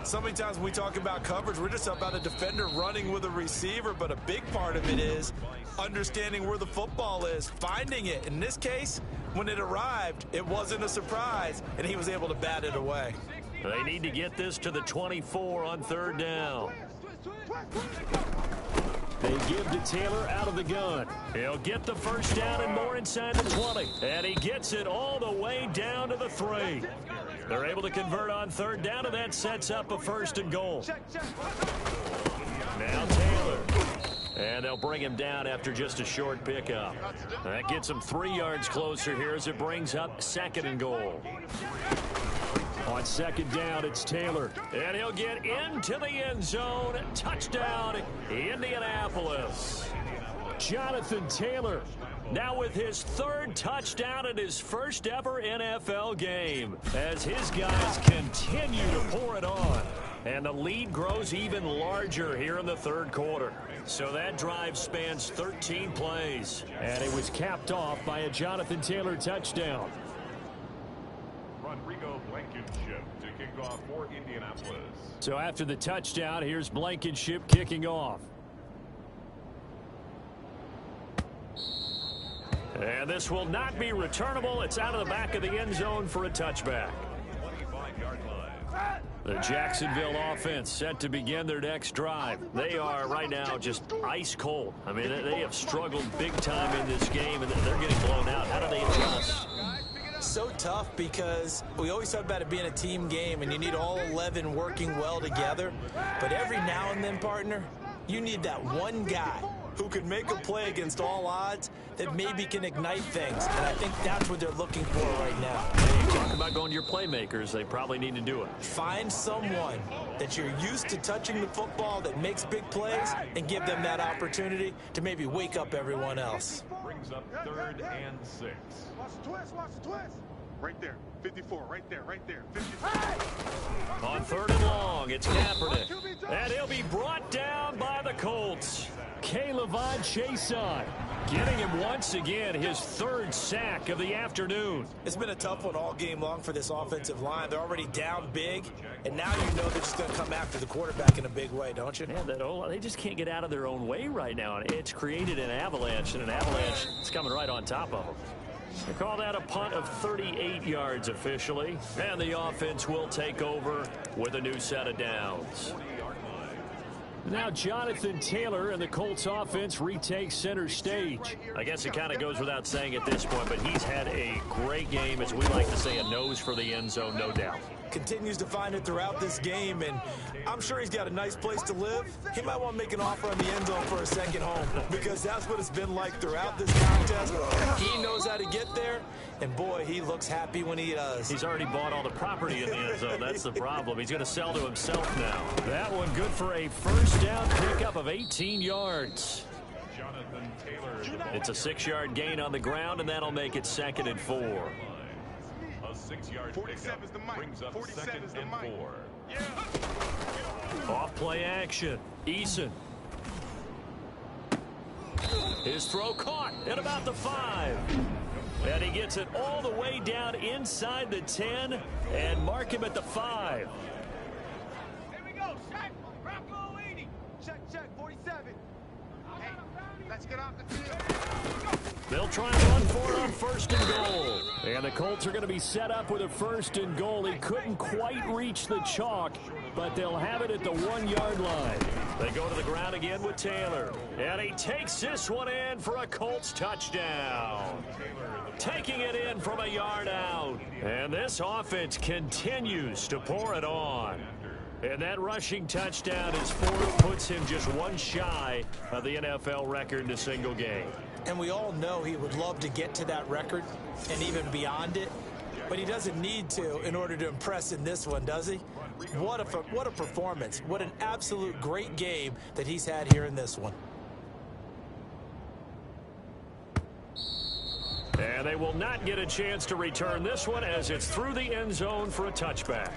So many times when we talk about coverage, we're just about a defender running with a receiver, but a big part of it is understanding where the football is, finding it. In this case, when it arrived, it wasn't a surprise, and he was able to bat it away. They need to get this to the 24 on 3rd down. They give to Taylor out of the gun. He'll get the 1st down and more inside the 20. And he gets it all the way down to the 3. They're able to convert on 3rd down, and that sets up a 1st and goal. Now Taylor. And they'll bring him down after just a short pickup. That gets him 3 yards closer here as it brings up 2nd and goal. On 2nd down, it's Taylor. And he'll get into the end zone. Touchdown, Indianapolis. Jonathan Taylor now with his 3rd touchdown in his 1st ever NFL game as his guys continue to pour it on. And the lead grows even larger here in the 3rd quarter. So that drive spans 13 plays. And it was capped off by a Jonathan Taylor touchdown. Rodrigo Blankenship to kick off for Indianapolis. So after the touchdown, here's Blankenship kicking off. And this will not be returnable. It's out of the back of the end zone for a touchback. 25-yard line. The Jacksonville offense set to begin their next drive. They are right now just ice cold. I mean, they have struggled big time in this game, and they're getting blown out. How do they adjust? So tough because we always talk about it being a team game, and you need all 11 working well together. But every now and then, partner, you need that one guy who could make a play against all odds that maybe can ignite things. And I think that's what they're looking for right now. Hey, you talk about going to your playmakers. They probably need to do it. Find someone that you're used to touching the football that makes big plays and give them that opportunity to maybe wake up everyone else. Brings up 3rd and 6. Watch the twist, watch the twist. Right there, 54, right there, right there. 54. On 3rd and long, it's Kaepernick. And he'll be brought down by the Colts. K'Lavon Chaisson getting him once again his 3rd sack of the afternoon. It's been a tough one all game long for this offensive line. They're already down big, and now you know they're just going to come after the quarterback in a big way, don't you? Yeah, they just can't get out of their own way right now. It's created an avalanche, and an avalanche is coming right on top of them. They call that a punt of 38 yards officially, and the offense will take over with a new set of downs. Now Jonathan Taylor and the Colts offense retake center stage. I guess it kind of goes without saying at this point, but he's had a great game, as we like to say, a nose for the end zone, no doubt. Continues to find it throughout this game, and I'm sure he's got a nice place to live. He might want to make an offer on the end zone for a second home, because that's what it's been like throughout this contest. He knows how to get there, and boy, he looks happy when he does. He's already bought all the property in the end zone. That's the problem. He's going to sell to himself now. That one good for a 1st down pickup of 18 yards. Jonathan Taylor. It's a 6-yard gain on the ground, and that'll make it 2nd and 4. A 6-yard pickup brings up 2nd and 4. Off play action. Eason. His throw caught at about the 5. And he gets it all the way down inside the 10 and mark him at the 5. Here we go, check. Rocco 80. Check, 47. Hey, let's get off the field. They'll try and run for it on 1st and goal. And the Colts are going to be set up with a 1st and goal. He couldn't quite reach the chalk, but they'll have it at the 1-yard line. They go to the ground again with Taylor. And he takes this one in for a Colts touchdown. Taking it in from a yard out. And this offense continues to pour it on. And that rushing touchdown is 4th, puts him just one shy of the NFL record in a single game. And we all know he would love to get to that record and even beyond it, but he doesn't need to in order to impress in this one, does he? What a performance. What an absolute great game that he's had here in this one. And they will not get a chance to return this one as it's through the end zone for a touchback.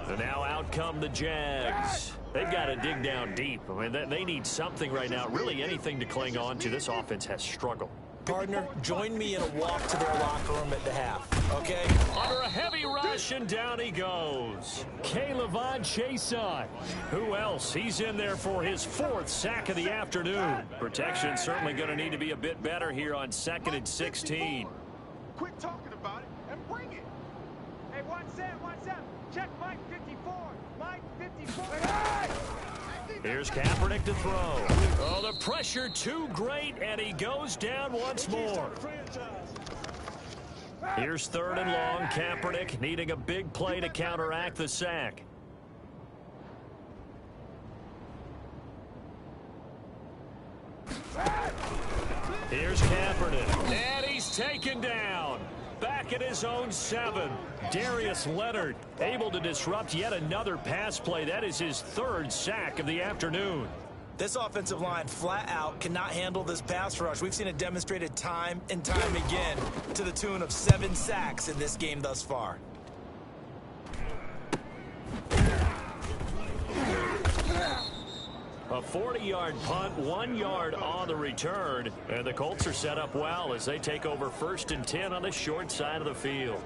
And now out come the Jags. They've got to dig down deep. I mean, they need something right now, really anything to cling on to. This offense has struggled. Partner, join me in a walk to their locker room at the half, okay? Under a heavy rush, and down he goes. K'Lavon Chason. Who else? He's in there for his 4th sack of the afternoon. Protection certainly going to need to be a bit better here on 2nd and 16. Quit talking about it and bring it. Hey, what's up? Check Mike 54. Mike 54. Here's Kaepernick to throw. Oh, the pressure too great, and he goes down once more. Here's 3rd and long. Kaepernick needing a big play to counteract the sack. Here's Kaepernick, and he's taken down. Back at his own 7. Darius Leonard able to disrupt yet another pass play. That is his 3rd sack of the afternoon. This offensive line flat out cannot handle this pass rush. We've seen it demonstrated time and time again to the tune of 7 sacks in this game thus far. A 40-yard punt, 1 yard on the return. And the Colts are set up well as they take over 1st and 10 on the short side of the field.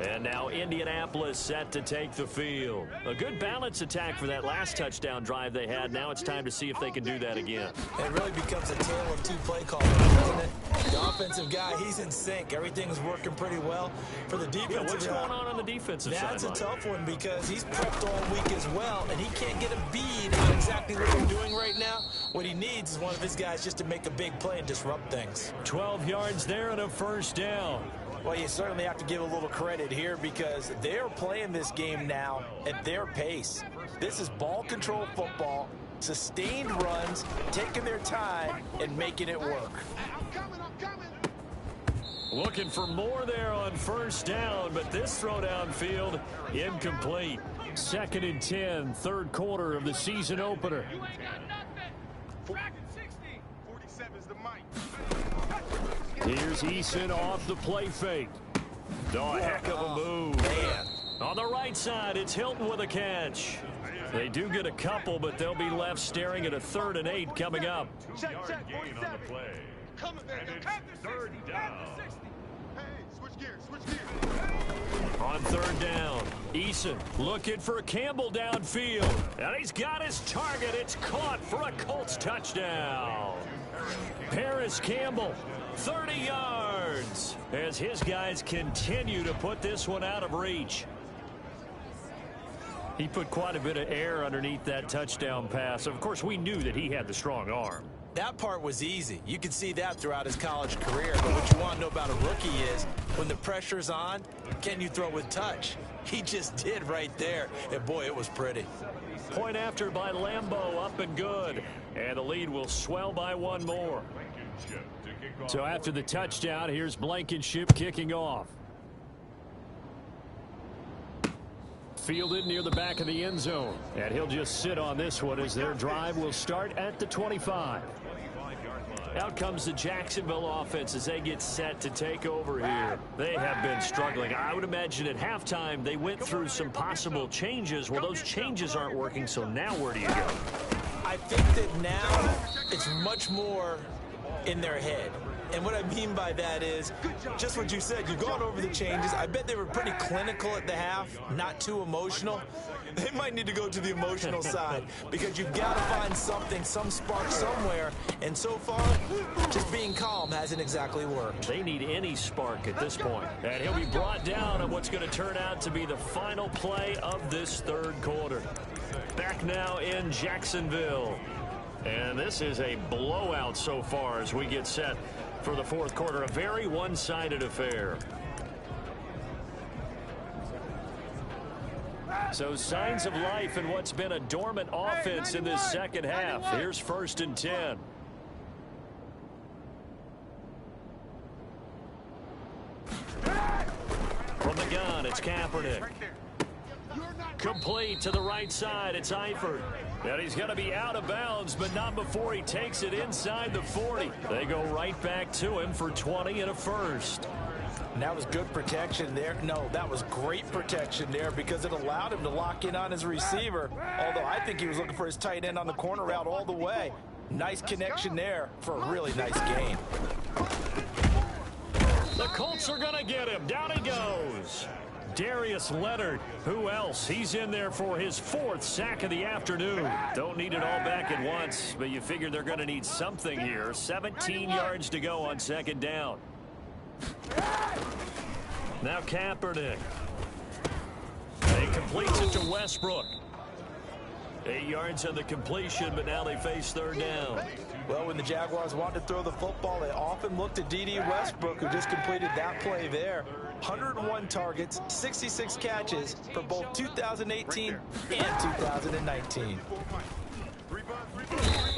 And now Indianapolis set to take the field. A good balance attack for that last touchdown drive they had. Now it's time to see if they can do that again. It really becomes a tale of 2 play calls, doesn't it? The offensive guy, he's in sync. Everything's working pretty well. For the defensive guy, what's going on the defensive side? That's a tough one because he's prepped all week as well, and he can't get a bead on exactly what they're doing right now. What he needs is one of his guys just to make a big play and disrupt things. 12 yards there and a 1st down. Well, you certainly have to give a little credit here because they're playing this game now at their pace. This is ball control football, sustained runs, taking their time, and making it work. I'm coming. Looking for more there on 1st down, but this throw downfield incomplete. 2nd and 10, 3rd quarter of the season opener. You ain't got nothing. Track at 60. 47's the mic. Here's Eason off the play fake. Oh, heck of a move. Man. On the right side, it's Hilton with a catch. They do get a couple, but they'll be left staring at a 3rd and 8 coming up. 2-yard gain on the play. Coming there. And it's 3rd down. Hey, switch gears. On 3rd down, Eason looking for Campbell downfield. And he's got his target. It's caught for a Colts touchdown. Paris Campbell, 30 yards, as his guys continue to put this one out of reach. He put quite a bit of air underneath that touchdown pass. Of course, we knew that he had the strong arm. That part was easy. You could see that throughout his college career. But what you want to know about a rookie is when the pressure's on, can you throw with touch? He just did right there. And, boy, it was pretty. Point after by Lambeau, up and good. And the lead will swell by 1 more. So after the touchdown, here's Blankenship kicking off. Fielded near the back of the end zone. And he'll just sit on this one as their drive will start at the 25. Out comes the Jacksonville offense as they get set to take over here. They have been struggling. I would imagine at halftime they went through some possible changes. Well, those changes aren't working, so now where do you go? I think that now it's much more in their head. And what I mean by that is just what you said. You've gone over the changes. I bet they were pretty clinical at the half, not too emotional. They might need to go to the emotional side because you've got to find something, some spark somewhere. And so far, just being calm hasn't exactly worked. They need any spark at this point. And he'll be brought down on what's going to turn out to be the final play of this 3rd quarter. Back now in Jacksonville. And this is a blowout so far as we get set for the 4th quarter. A very one-sided affair. So signs of life in what's been a dormant offense in this 2nd half. Here's 1st and 10. From the gun, it's Kaepernick. Complete to the right side, it's Eifert. And he's going to be out of bounds, but not before he takes it inside the 40. They go right back to him for 20 and a 1st. And that was good protection there. No, that was great protection there because it allowed him to lock in on his receiver. Although I think he was looking for his tight end on the corner route all the way. Nice connection there for a really nice gain. The Colts are going to get him. Down he goes. Darius Leonard, who else? He's in there for his 4th sack of the afternoon. Don't need it all back at once, but you figure they're going to need something here. 17 yards to go on 2nd down. Now Kaepernick. He completes it to Westbrook. 8 yards on the completion, but now they face 3rd down. Well, when the Jaguars want to throw the football, they often look to D.D. Westbrook, who just completed that play there. 101 targets, 66 catches for both 2018 and 2019.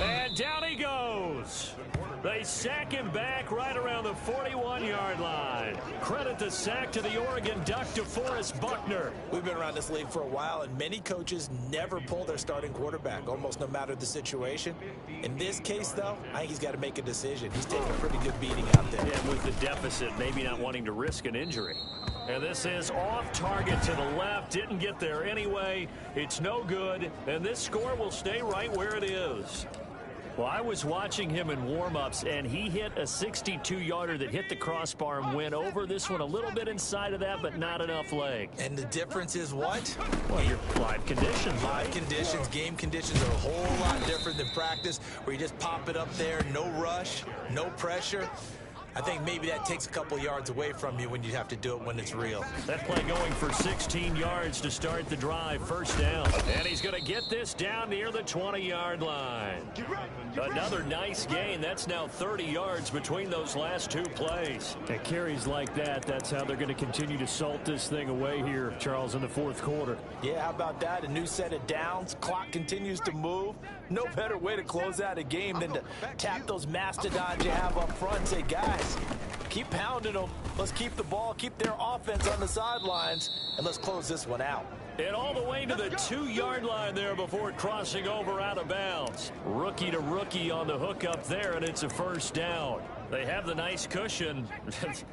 And down he goes. They sack him back right around the 41-yard line. Credit the sack to the Oregon Duck, DeForest Buckner. We've been around this league for a while, and many coaches never pull their starting quarterback, almost no matter the situation. In this case, though, I think he's got to make a decision. He's taking a pretty good beating out there. Yeah, with the deficit, maybe not wanting to risk an injury. And this is off target to the left. Didn't get there anyway. It's no good. And this score will stay right where it is. Well, I was watching him in warm-ups, and he hit a 62-yarder that hit the crossbar and went over. This one a little bit inside of that, but not enough leg. And the difference is what? Well, your live conditions. Live conditions, game conditions are a whole lot different than practice, where you just pop it up there, no rush, no pressure. I think maybe that takes a couple yards away from you when you have to do it when it's real. That play going for 16 yards to start the drive. 1st down. And he's going to get this down near the 20-yard line. Another nice gain. That's now 30 yards between those last 2 plays. And carries like that, that's how they're going to continue to salt this thing away here, Charles, in the 4th quarter. Yeah, how about that? A new set of downs. Clock continues to move. No better way to close out a game than to tap those mastodons you have up front and say, guys, keep pounding them. Let's keep the ball, keep their offense on the sidelines, and let's close this one out. And all the way to the 2-yard line there before crossing over out of bounds. Rookie to rookie on the hook up there, and it's a 1st down. They have the nice cushion.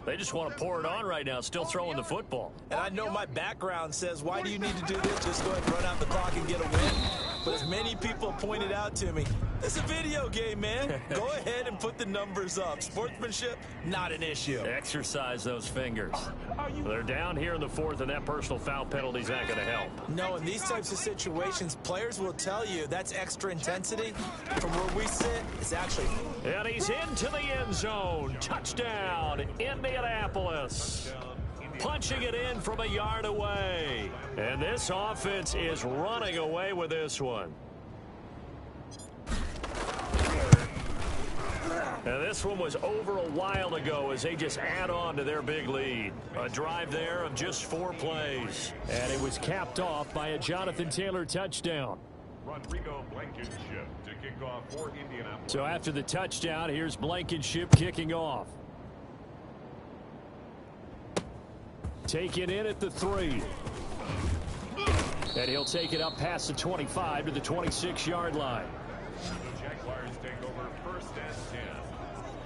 They just want to pour it on right now, still throwing the football. And I know my background says, why do you need to do this? Just go ahead and run out the clock and get a win. But as many people pointed out to me, it's a video game, man. Go ahead and put the numbers up. Sportsmanship, not an issue. Exercise those fingers. They're down here in the 4th, and that personal foul penalty is not going to help. No, in these types of situations, players will tell you that's extra intensity. From where we sit, it's actually... And he's into the end zone. Touchdown, Indianapolis. Punching it in from a yard away. And this offense is running away with this one. And this one was over a while ago as they just add on to their big lead. A drive there of just 4 plays. And it was capped off by a Jonathan Taylor touchdown. Rodrigo Blankenship to kick off for Indianapolis. So after the touchdown, here's Blankenship kicking off. Taken in at the 3. And he'll take it up past the 25 to the 26-yard line. The Jaguars take over 1st and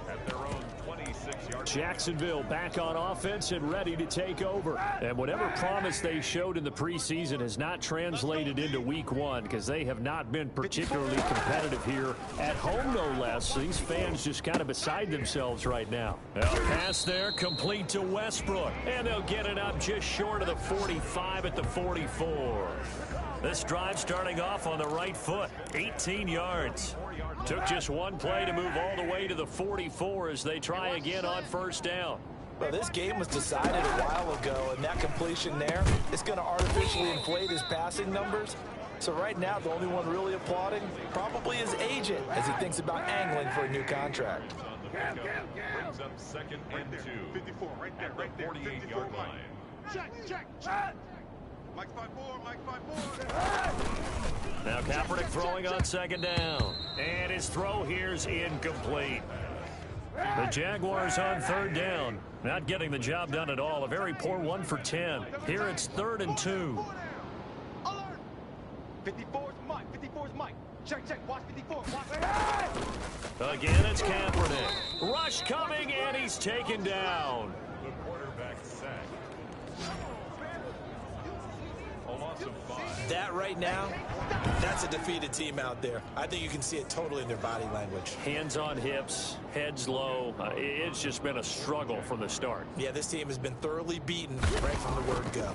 10 at their own 26-yard. Jacksonville back on offense and ready to take over. And whatever promise they showed in the preseason has not translated into week 1 because they have not been particularly competitive here at home, no less. So these fans just kind of beside themselves right now. Now pass there complete to Westbrook. And they'll get it up just short of the 45 at the 44. This drive starting off on the right foot, 18 yards. Took just 1 play to move all the way to the 44 as they try again on 1st down. Well, this game was decided a while ago, and that completion there is going to artificially inflate his passing numbers. So right now, the only one really applauding probably his agent as he thinks about angling for a new contract. Brings up 2nd and 2. 54, right there, right there. 48-yard line. Check. Mike 5-4, Mike 5-4. Now Kaepernick throwing on 2nd down. And his throw here's incomplete. The Jaguars on 3rd down. Not getting the job done at all. A very poor 1 for 10. Here it's 3rd and 2. Alert! 54's Mike, 54's Mike. Check, watch 54, watch. Again, it's Kaepernick. Rush coming, and he's taken down. The quarterback That right now, that's a defeated team out there. I think you can see it totally in their body language. Hands on hips, heads low. It's just been a struggle from the start. Yeah, this team has been thoroughly beaten right from the word go.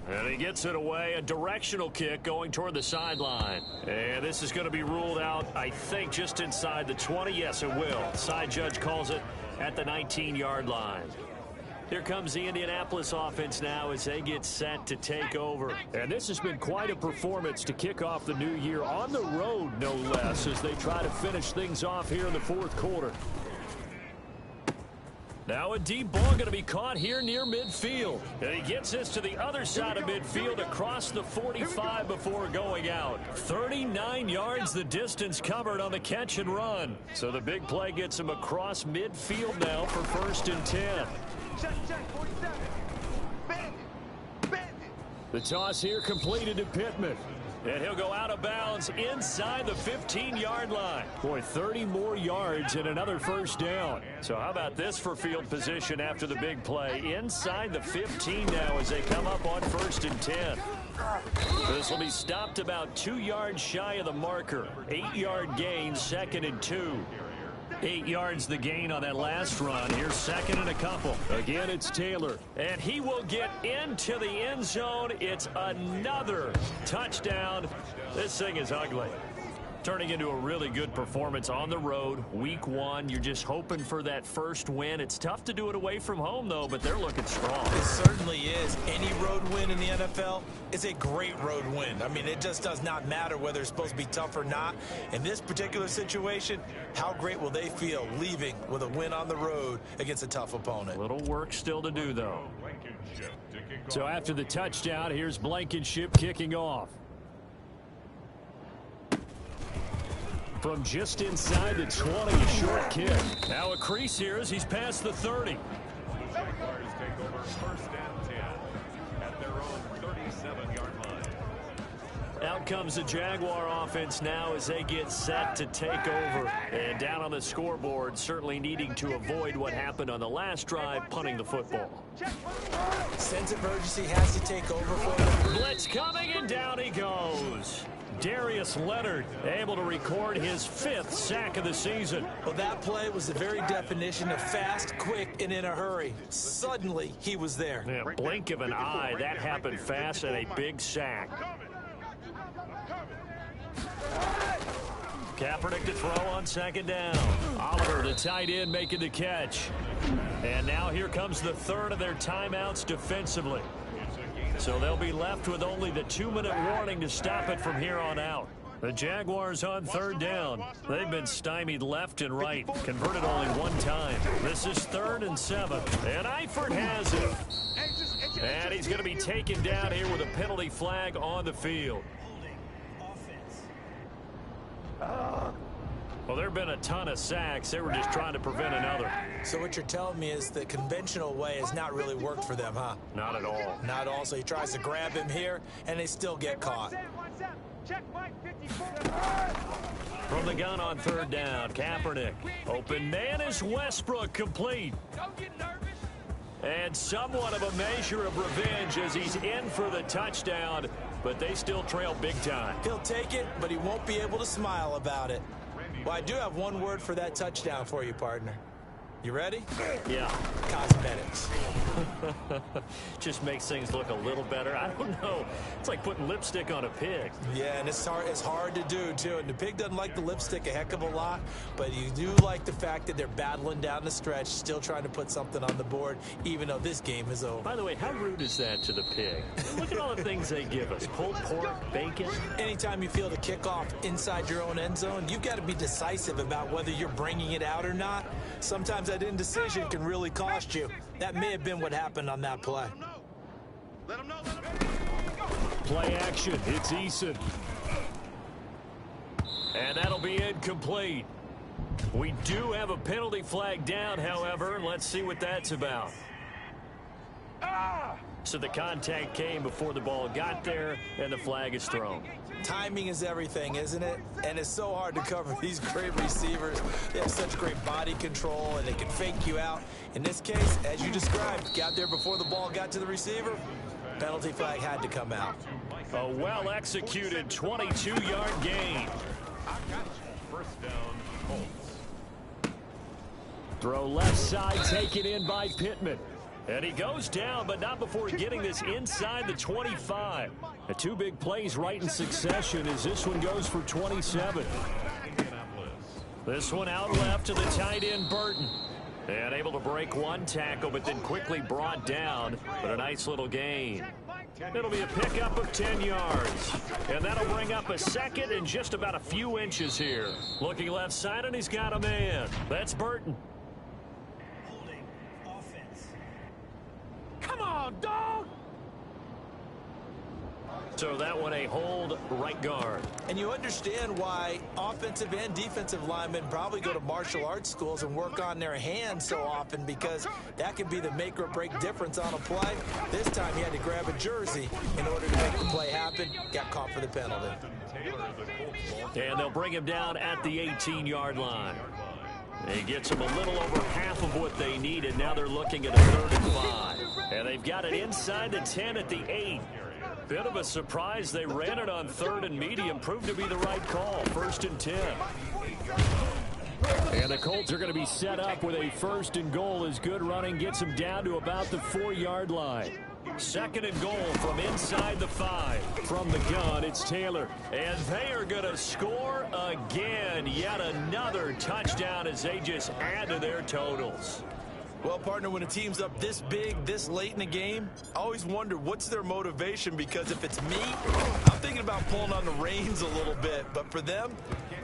And he gets it away. A directional kick going toward the sideline. And this is going to be ruled out, I think, just inside the 20. Yes, it will. Side judge calls it at the 19-yard line. Here comes the Indianapolis offense now as they get set to take over. And this has been quite a performance to kick off the new year on the road, no less, as they try to finish things off here in the fourth quarter. Now a deep ball going to be caught here near midfield. And he gets this to the other side of midfield across the 45 before going out. 39 yards the distance covered on the catch and run. So the big play gets him across midfield now for 1st and 10. Check, 47. Bend it. The toss here completed to Pittman. And he'll go out of bounds inside the 15-yard line. Boy, 30 more yards and another first down. So how about this for field position after the big play? Inside the 15 now as they come up on 1st and 10. This will be stopped about 2 yards shy of the marker. 8-yard gain, 2nd and 2. 8 yards the gain on that last run. Here's 2nd and a couple. Again, it's Taylor. And he will get into the end zone. It's another touchdown. This thing is ugly. Turning into a really good performance on the road. Week 1, you're just hoping for that first win. It's tough to do it away from home, though, but they're looking strong. It certainly is. Any road win in the NFL is a great road win. I mean, it just does not matter whether it's supposed to be tough or not. In this particular situation, how great will they feel leaving with a win on the road against a tough opponent? Little work still to do, though. So after the touchdown, here's Blankenship kicking off. From just inside the 20, a short kick. Now a crease here as he's past the 30. The Jaguars take over 1st and 10 at their own 37-yard line. Out comes the Jaguar offense now as they get set to take over. And down on the scoreboard, certainly needing to avoid what happened on the last drive, punting the football. Sense of urgency has to take over for them. Blitz coming, and down he goes. Darius Leonard able to record his 5th sack of the season. Well, that play was the very definition of fast, quick, and in a hurry. Suddenly, he was there. Yeah, blink of an eye, that happened fast, and a big sack. Kaepernick to throw on 2nd down. Oliver, the tight end, making the catch. And now here comes the 3rd of their timeouts defensively. So they'll be left with only the 2-minute warning to stop it from here on out. The Jaguars on 3rd down. They've been stymied left and right. Converted only 1 time. This is 3rd and 7. And Eifert has it. And he's going to be taken down here with a penalty flag on the field. Well, there have been a ton of sacks. They were just trying to prevent another. So what you're telling me is the conventional way has not really worked for them, huh? Not at all. Not at all. So he tries to grab him here, and they still get caught. Check Mike 54. From the gun on 3rd down, Kaepernick. Open man is Westbrook, complete. Don't get nervous. And somewhat of a measure of revenge as he's in for the touchdown, but they still trail big time. He'll take it, but he won't be able to smile about it. Well, I do have one word for that touchdown for you, partner. You ready? Yeah. Cosmetics. Just makes things look a little better. I don't know. It's like putting lipstick on a pig. Yeah, and it's hard to do, too. And the pig doesn't like the lipstick a heck of a lot, but you do like the fact that they're battling down the stretch, still trying to put something on the board, even though this game is over. By the way, how rude is that to the pig? Look at all the things they give us. Pulled pork, bacon. Anytime you feel the kickoff inside your own end zone, you've got to be decisive about whether you're bringing it out or not. Sometimes that indecision can really cost you. That may have been what happened on that play. Let him know. Play action. It's Eason. And that'll be incomplete. We do have a penalty flag down, however. Let's see what that's about. So the contact came before the ball got there, and the flag is thrown. Timing is everything, isn't it? And it's so hard to cover these great receivers. They have such great body control, and they can fake you out. In this case, as you described, got there before the ball got to the receiver. Penalty flag had to come out. A well-executed 22-yard gain. First down, Colts. Throw left side, taken in by Pittman. And he goes down, but not before getting this inside the 25. The two big plays right in succession as this one goes for 27. This one out left to the tight end, Burton. And able to break one tackle, but then quickly brought down. But a nice little gain. It'll be a pickup of 10 yards. And that'll bring up a second and just about a few inches here. Looking left side, and he's got a man. That's Burton. Come on, dog! So that one a hold right guard. And you understand why offensive and defensive linemen probably go to martial arts schools and work on their hands so often, because that can be the make or break difference on a play. This time he had to grab a jersey in order to make the play happen. Got caught for the penalty. And they'll bring him down at the 18-yard line. He gets them a little over half of what they needed. Now they're looking at a 3rd and 5. And they've got it inside the 10 at the 8. Bit of a surprise. They ran it on 3rd and medium. Proved to be the right call. 1st and 10. And the Colts are going to be set up with a 1st and goal as good running gets them down to about the 4-yard line. 2nd and goal from inside the 5. From the gun, it's Taylor. And they are going to score again. Yet another touchdown as they just add to their totals. Well, partner, when a team's up this big, this late in the game, I always wonder what's their motivation, because if it's me, I'm thinking about pulling on the reins a little bit. But for them,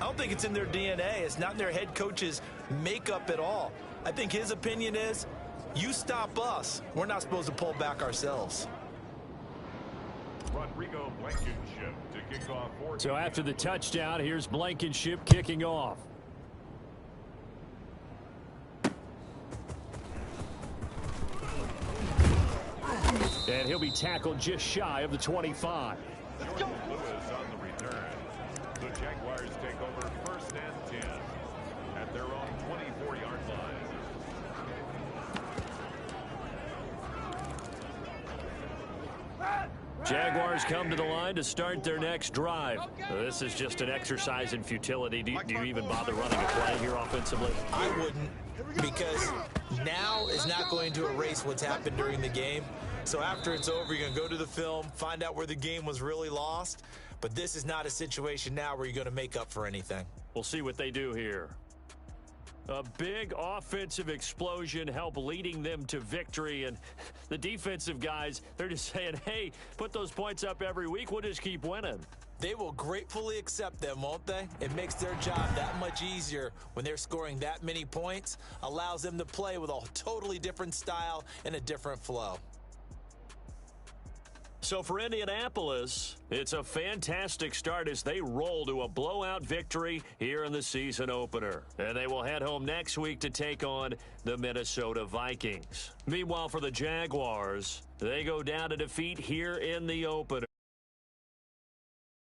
I don't think it's in their DNA. It's not in their head coach's makeup at all. I think his opinion is, you stop us, we're not supposed to pull back ourselves. Rodrigo Blankenship to kick off. So after the touchdown, here's Blankenship kicking off. And he'll be tackled just shy of the 25. Lewis on the return. The Jaguars take over 1st and 10 at their own 24-yard line. Jaguars come to the line to start their next drive. This is just an exercise in futility. Do you even bother running a play here offensively? I wouldn't, because now is not going to erase what's happened during the game. So after it's over, you're going to go to the film, find out where the game was really lost. But this is not a situation now where you're going to make up for anything. We'll see what they do here. A big offensive explosion help leading them to victory. And the defensive guys, they're just saying, hey, put those points up every week. We'll just keep winning. They will gratefully accept them, won't they? It makes their job that much easier when they're scoring that many points. Allows them to play with a totally different style and a different flow. So for Indianapolis, it's a fantastic start as they roll to a blowout victory here in the season opener. And they will head home next week to take on the Minnesota Vikings. Meanwhile, for the Jaguars, they go down to defeat here in the opener.